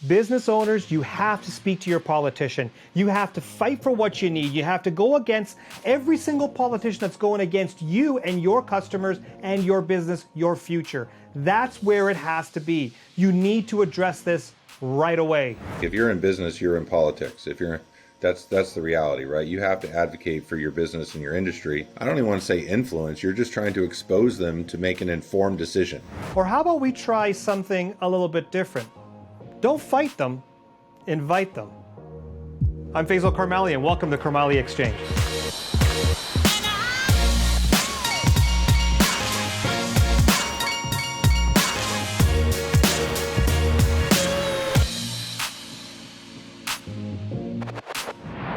Business owners, you have to speak to your politician. You have to fight for what you need. You have to go against every single politician that's going against you and your customers and your business, your future. That's where it has to be. You need to address this right away. If you're in business, you're in politics. That's the reality, right? You have to advocate for your business and your industry. I don't even want to say influence. You're just trying to expose them to make an informed decision. Or how about we try something a little bit different? Don't fight them, invite them. I'm Faisal Karmali, and welcome to Karmali Exchange.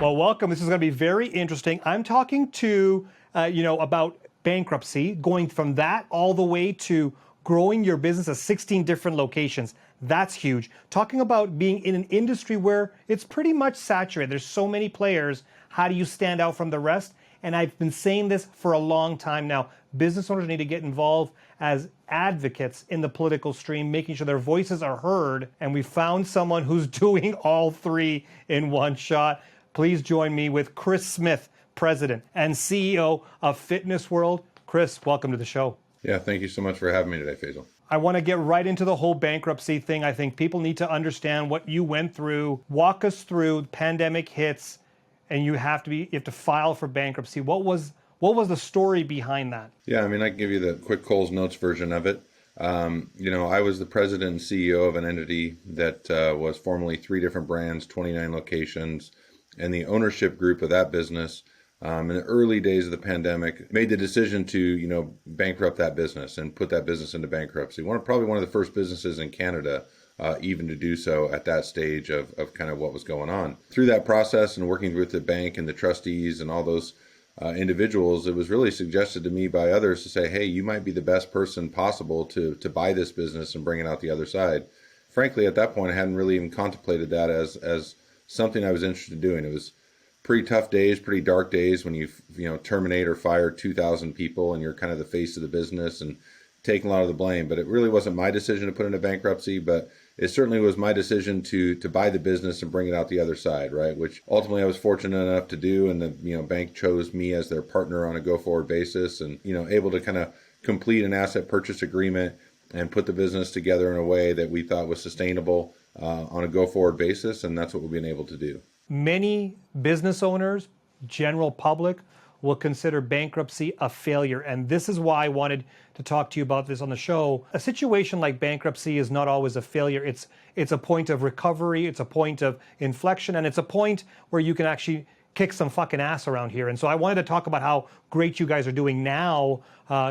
Well, welcome. This is going to be very interesting. I'm talking to, about bankruptcy, going from that all the way to growing your business at 16 different locations. That's huge. Talking about being in an industry where it's pretty much saturated. There's so many players. How do you stand out from the rest? And I've been saying this for a long time now. Business owners need to get involved as advocates in the political stream, making sure their voices are heard. And we found someone who's doing all three in one shot. Please join me with Chris Smith, President and CEO of Fitness World. Chris, welcome to the show. Yeah, thank you so much for having me today, Faisal. I want to get right into the whole bankruptcy thing. I think people need to understand what you went through. Walk us through. Pandemic hits, and you have to file for bankruptcy. What was the story behind that? Yeah, I mean, I can give you the quick Coles Notes version of it. I was the president and CEO of an entity that was formerly 3 different brands, 29 locations, and the ownership group of that business in the early days of the pandemic made the decision to, bankrupt that business and put that business into bankruptcy. Probably one of the first businesses in Canada even to do so at that stage of kind of what was going on. Through that process and working with the bank and the trustees and all those individuals, it was really suggested to me by others to say, hey, you might be the best person possible to buy this business and bring it out the other side. Frankly, at that point, I hadn't really even contemplated that as something I was interested in doing. It was pretty tough days, pretty dark days when you terminate or fire 2,000 people and you're kind of the face of the business and taking a lot of the blame. But it really wasn't my decision to put into bankruptcy, but it certainly was my decision to buy the business and bring it out the other side, right? Which ultimately I was fortunate enough to do, and the bank chose me as their partner on a go-forward basis, and able to kind of complete an asset purchase agreement and put the business together in a way that we thought was sustainable on a go-forward basis, and that's what we've been able to do. Many business owners, general public, will consider bankruptcy a failure. And this is why I wanted to talk to you about this on the show. A situation like bankruptcy is not always a failure. It's a point of recovery, it's a point of inflection, and it's a point where you can actually kick some fucking ass around here. And so I wanted to talk about how great you guys are doing now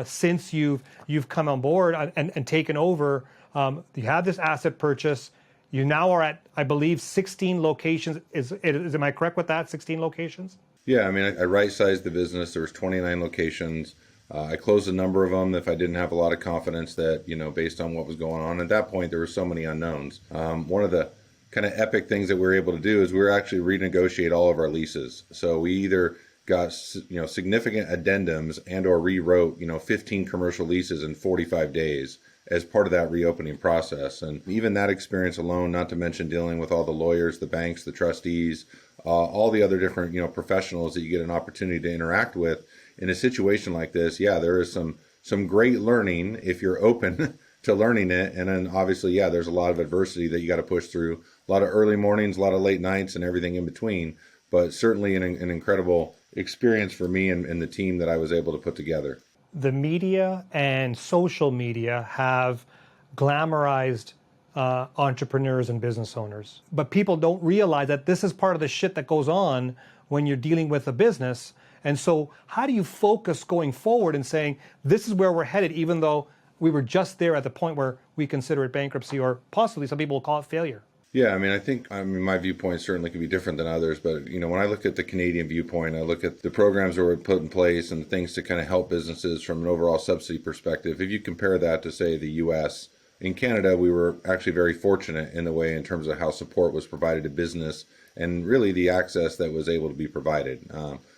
since you've come on board and taken over. You have this asset purchase. You now are at, I believe, 16 locations. Am I correct with that? 16 locations? Yeah, I mean, I right-sized the business. There was 29 locations. I closed a number of them if I didn't have a lot of confidence that, based on what was going on. At that point, there were so many unknowns. One of the kind of epic things that we were able to do is we were actually renegotiate all of our leases. So we either got, significant addendums and or rewrote, 15 commercial leases in 45 days. As part of that reopening process. And even that experience alone, not to mention dealing with all the lawyers, the banks, the trustees, all the other different, professionals that you get an opportunity to interact with in a situation like this. Yeah, there is some great learning if you're open to learning it. And then obviously, yeah, there's a lot of adversity that you got to push through, a lot of early mornings, a lot of late nights and everything in between, but certainly an incredible experience for me and the team that I was able to put together. The media and social media have glamorized entrepreneurs and business owners. But people don't realize that this is part of the shit that goes on when you're dealing with a business. And so how do you focus going forward and saying, this is where we're headed, even though we were just there at the point where we consider it bankruptcy, or possibly some people will call it failure? Yeah, I mean, my viewpoint certainly can be different than others, but, when I look at the Canadian viewpoint, I look at the programs that were put in place and things to kind of help businesses from an overall subsidy perspective. If you compare that to, say, the U.S., in Canada, we were actually very fortunate in the way in terms of how support was provided to business and really the access that was able to be provided.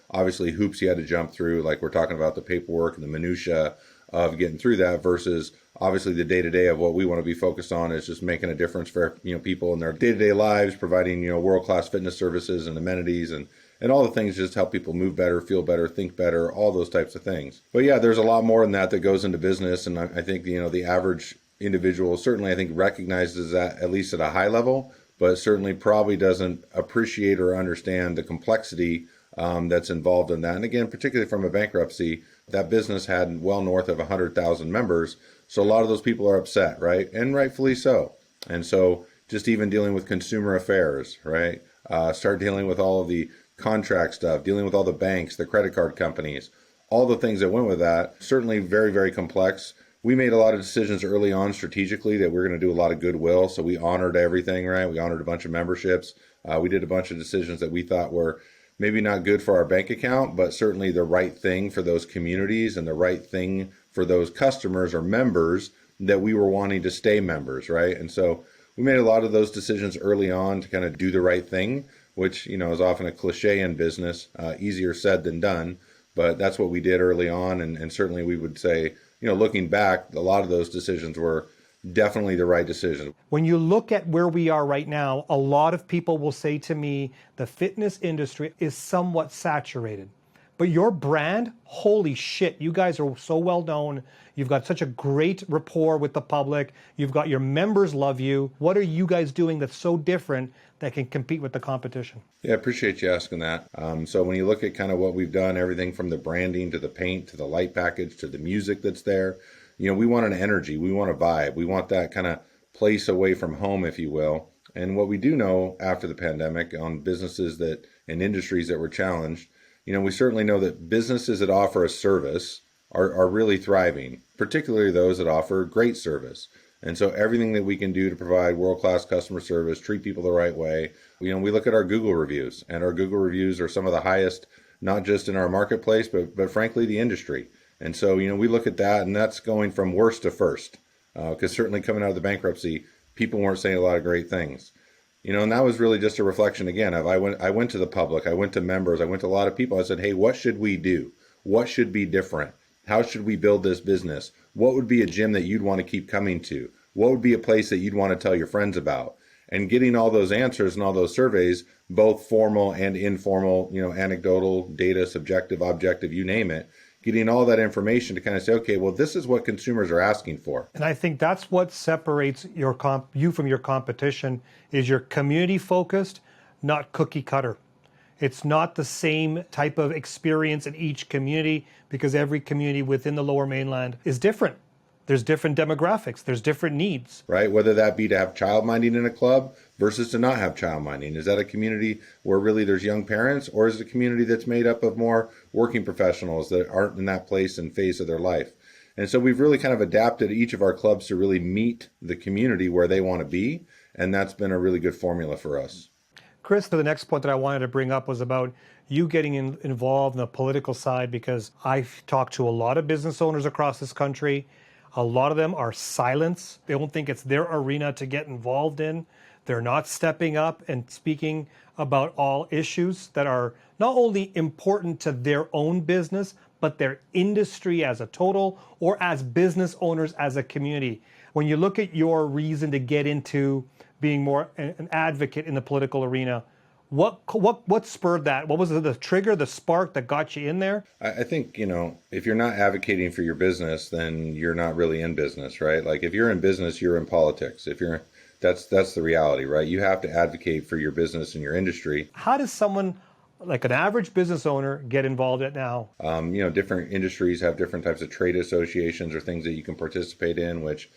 Obviously, hoops you had to jump through, like we're talking about the paperwork and the minutia of getting through that versus obviously the day-to-day of what we want to be focused on is just making a difference for people in their day-to-day lives, providing world-class fitness services and amenities and all the things just help people move better, feel better, think better, all those types of things. But yeah, there's a lot more than that goes into business, and I think the average individual certainly I think recognizes that at least at a high level, but certainly probably doesn't appreciate or understand the complexity that's involved in that. And again, particularly from a bankruptcy, that business had well north of 100,000 members. So a lot of those people are upset, right? And rightfully so. And so just even dealing with consumer affairs, right? Start dealing with all of the contract stuff, dealing with all the banks, the credit card companies, all the things that went with that. Certainly very, very complex. We made a lot of decisions early on strategically that we're going to do a lot of goodwill. So we honored everything, right? We honored a bunch of memberships. We did a bunch of decisions that we thought were maybe not good for our bank account, but certainly the right thing for those communities and the right thing for those customers or members that we were wanting to stay members, right? And so we made a lot of those decisions early on to kind of do the right thing, which, is often a cliche in business, easier said than done. But that's what we did early on. And certainly we would say, looking back, a lot of those decisions were definitely the right decision. When you look at where we are right now, a lot of people will say to me, the fitness industry is somewhat saturated. But your brand, holy shit, you guys are so well known. You've got such a great rapport with the public. You've got your members love you. What are you guys doing that's so different that can compete with the competition? Yeah, I appreciate you asking that. So when you look at kind of what we've done, everything from the branding to the paint to the light package to the music that's there, we want an energy. We want a vibe. We want that kind of place away from home, if you will. And what we do know after the pandemic on businesses and industries that were challenged, we certainly know that businesses that offer a service are really thriving, particularly those that offer great service. And so everything that we can do to provide world-class customer service, treat people the right way, we look at our Google reviews, and our Google reviews are some of the highest, not just in our marketplace, but frankly, the industry. And so, we look at that, and that's going from worst to first, because certainly coming out of the bankruptcy, people weren't saying a lot of great things. And that was really just a reflection, again, of I went to the public, I went to members, I went to a lot of people. I said, hey, what should we do? What should be different? How should we build this business? What would be a gym that you'd want to keep coming to? What would be a place that you'd want to tell your friends about? And getting all those answers and all those surveys, both formal and informal, anecdotal, data, subjective, objective, you name it, getting all that information to kind of say, okay, well, this is what consumers are asking for. And I think that's what separates you from your competition is you're community focused, not cookie cutter. It's not the same type of experience in each community because every community within the Lower Mainland is different. There's different demographics. There's different needs. Right? Whether that be to have child minding in a club versus to not have child minding. Is that a community where really there's young parents, or is it a community that's made up of more working professionals that aren't in that place and phase of their life? And so we've really kind of adapted each of our clubs to really meet the community where they want to be. And that's been a really good formula for us. Chris, the next point that I wanted to bring up was about you getting involved in the political side, because I've talked to a lot of business owners across this country. A lot of them are silent. They don't think it's their arena to get involved in. They're not stepping up and speaking about all issues that are not only important to their own business, but their industry as a total, or as business owners as a community. When you look at your reason to get into being more an advocate in the political arena, what spurred that? What was the trigger, the spark that got you in there? I think, if you're not advocating for your business, then you're not really in business, right? Like if you're in business, you're in politics. That's the reality, right? You have to advocate for your business and your industry. How does someone like an average business owner get involved in now? Different industries have different types of trade associations or things that you can participate in, which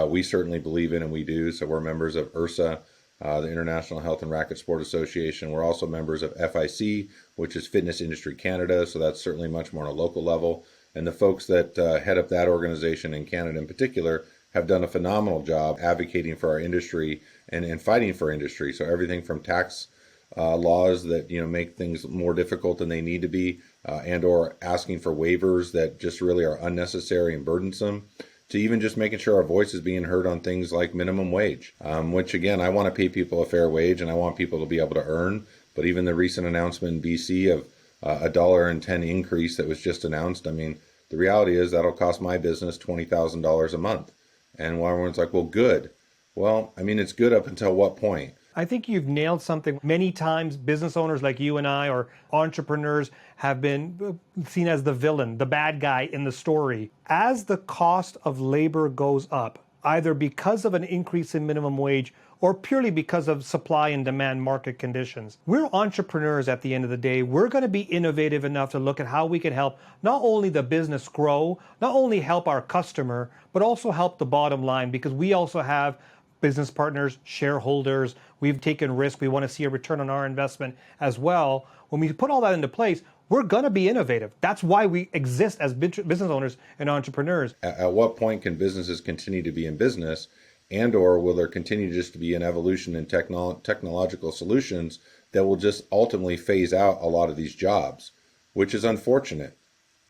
we certainly believe in and we do. So we're members of IRSA, the International Health and Racket Sport Association. We're also members of FIC, which is Fitness Industry Canada. So that's certainly much more on a local level. And the folks that head up that organization in Canada in particular have done a phenomenal job advocating for our industry and fighting for industry. So everything from tax laws that make things more difficult than they need to be, and or asking for waivers that just really are unnecessary and burdensome, to even just making sure our voice is being heard on things like minimum wage, which again, I want to pay people a fair wage and I want people to be able to earn. But even the recent announcement in BC of $1.10 increase that was just announced, I mean, The reality is that'll cost my business $20,000 a month. And everyone's like, well, good. Well, I mean, it's good up until what point? I think you've nailed something. Many times, business owners like you and I, or entrepreneurs, have been seen as the villain, the bad guy in the story. As the cost of labor goes up, either because of an increase in minimum wage or purely because of supply and demand market conditions, we're entrepreneurs at the end of the day. We're going to be innovative enough to look at how we can help not only the business grow, not only help our customer, but also help the bottom line, because we also have business partners, shareholders. We've taken risk. We want to see a return on our investment as well. When we put all that into place, we're going to be innovative. That's why we exist as business owners and entrepreneurs. At what point can businesses continue to be in business, and or will there continue just to be an evolution in technological solutions that will just ultimately phase out a lot of these jobs, which is unfortunate.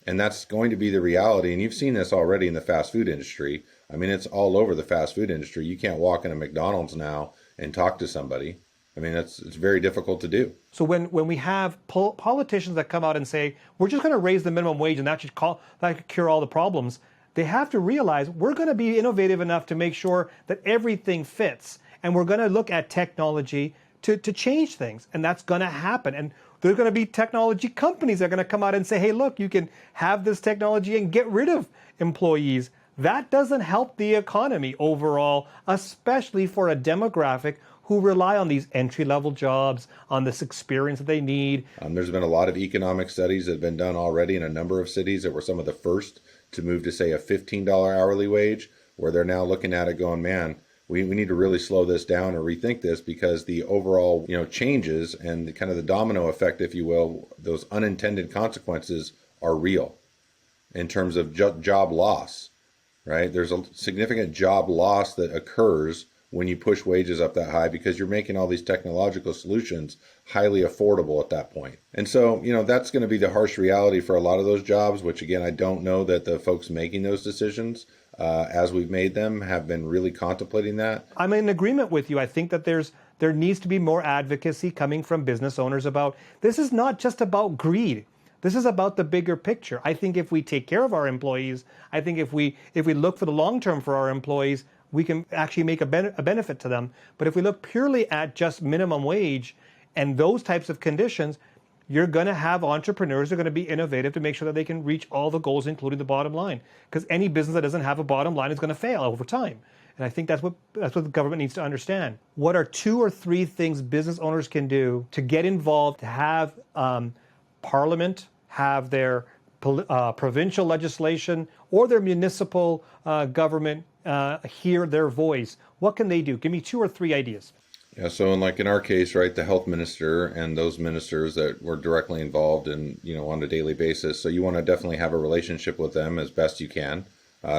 And that's going to be the reality. And you've seen this already in the fast food industry. I mean, it's all over the fast food industry. You can't walk in a McDonald's now and talk to somebody. I mean, it's very difficult to do. So when we have politicians that come out and say, we're just going to raise the minimum wage and that could cure all the problems, they have to realize we're going to be innovative enough to make sure that everything fits. And we're going to look at technology to change things. And that's going to happen. And there's going to be technology companies that are going to come out and say, hey, look, you can have this technology and get rid of employees. That doesn't help the economy overall, especially for a demographic who rely on these entry-level jobs, on this experience that they need. There's been a lot of economic studies that have been done already in a number of cities that were some of the first to move to, say, a $15 hourly wage, where they're now looking at it going, man, we need to really slow this down or rethink this, because the overall, changes and the kind of the domino effect, if you will, those unintended consequences are real in terms of job loss, right? There's a significant job loss that occurs when you push wages up that high, because you're making all these technological solutions highly affordable at that point. And so, that's going to be the harsh reality for a lot of those jobs, which again, I don't know that the folks making those decisions as we've made them have been really contemplating that. I'm in agreement with you. I think that there needs to be more advocacy coming from business owners about this is not just about greed. This is about the bigger picture. I think if we take care of our employees, I think if we look for the long term for our employees, we can actually make a benefit to them. But if we look purely at just minimum wage and those types of conditions, you're going to have entrepreneurs who are going to be innovative to make sure that they can reach all the goals, including the bottom line. Because any business that doesn't have a bottom line is going to fail over time. And I think that's what the government needs to understand. What are 2 or 3 things business owners can do to get involved, to have Parliament, have their provincial legislation or their municipal government hear their voice? What can they do? Give me 2 or 3 ideas. Yeah, so in our case, right, the health minister and those ministers that were directly involved in, on a daily basis. So you want to definitely have a relationship with them as best you can.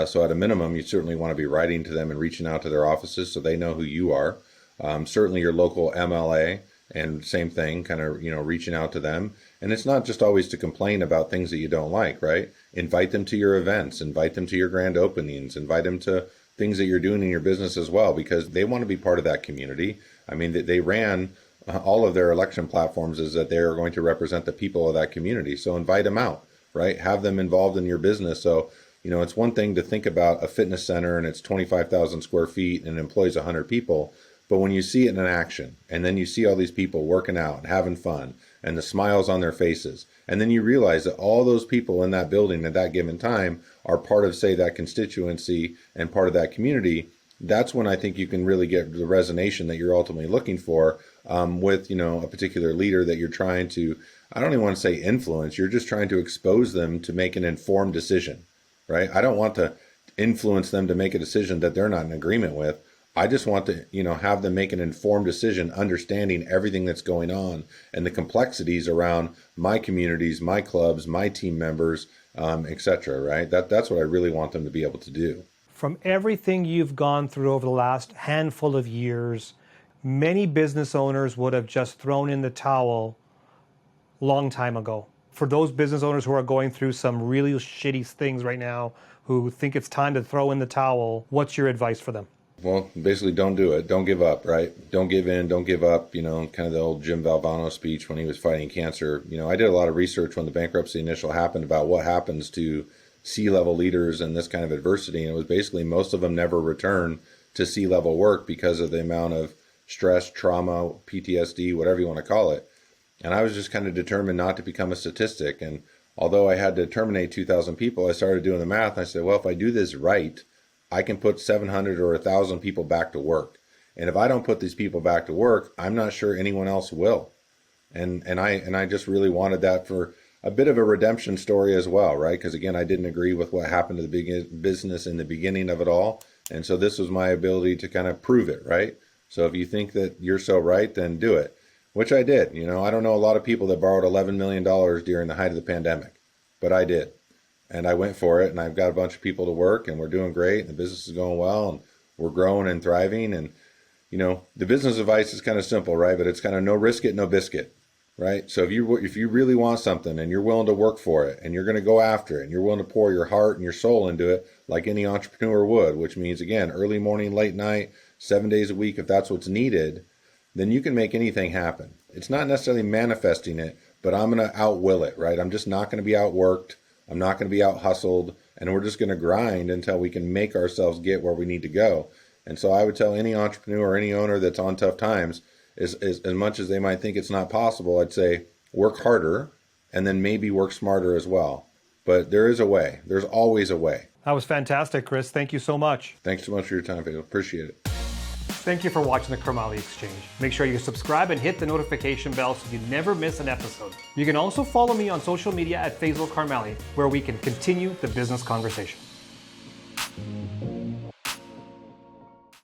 So at a minimum, you certainly want to be writing to them and reaching out to their offices so they know who you are. Certainly your local MLA, and same thing, kind of, reaching out to them. And it's not just always to complain about things that you don't like, right? Invite them to your events, invite them to your grand openings, invite them to things that you're doing in your business as well, because they want to be part of that community. I mean, they ran all of their election platforms is that they are going to represent the people of that community. So invite them out, right? Have them involved in your business. So, it's one thing to think about a fitness center and it's 25,000 square feet and employs 100 people. But when you see it in action, and then you see all these people working out and having fun and the smiles on their faces, and then you realize that all those people in that building at that given time are part of, say, that constituency and part of that community, that's when I think you can really get the resonation that you're ultimately looking for with, a particular leader that you're trying to, I don't even want to say influence, you're just trying to expose them to make an informed decision, right? I don't want to influence them to make a decision that they're not in agreement with. I just want to, have them make an informed decision, understanding everything that's going on and the complexities around my communities, my clubs, my team members, et cetera, right? That's what I really want them to be able to do. From everything you've gone through over the last handful of years, many business owners would have just thrown in the towel a long time ago. For those business owners who are going through some really shitty things right now, who think it's time to throw in the towel, what's your advice for them? Well, basically, don't do it. Don't give up, right? Don't give in, don't give up, kind of the old Jim Valvano speech when he was fighting cancer. I did a lot of research when the bankruptcy initial happened about what happens to C-level leaders in this kind of adversity. And it was basically most of them never returned to C-level work because of the amount of stress, trauma, PTSD, whatever you want to call it. And I was just kind of determined not to become a statistic. And although I had to terminate 2,000 people, I started doing the math. And I said, well, if I do this right, I can put 700 or 1,000 people back to work. And if I don't put these people back to work, I'm not sure anyone else will. And I just really wanted that for a bit of a redemption story as well, right? Because again, I didn't agree with what happened to the big business in the beginning of it all. And so this was my ability to kind of prove it, right? So if you think that you're so right, then do it, which I did. You know, I don't know a lot of people that borrowed $11 million during the height of the pandemic, but I did. And I went for it, and I've got a bunch of people to work, and we're doing great, and the business is going well, and we're growing and thriving. And, you know, the business advice is kind of simple, right? But it's kind of no risk it, no biscuit, right? So if you really want something and you're willing to work for it, and you're going to go after it, and you're willing to pour your heart and your soul into it like any entrepreneur would, which means, again, early morning, late night, 7 days a week, if that's what's needed, then you can make anything happen. It's not necessarily manifesting it, but I'm going to outwill it, right? I'm just not going to be outworked. I'm not going to be out hustled, and we're just going to grind until we can make ourselves get where we need to go. And so I would tell any entrepreneur or any owner that's on tough times, is as much as they might think it's not possible, I'd say work harder and then maybe work smarter as well. But there is a way. There's always a way. That was fantastic, Chris. Thank you so much. Thanks so much for your time, Faisal. Appreciate it. Thank you for watching the Karmali Exchange. Make sure you subscribe and hit the notification bell so you never miss an episode. You can also follow me on social media at Faisal Karmali, where we can continue the business conversation.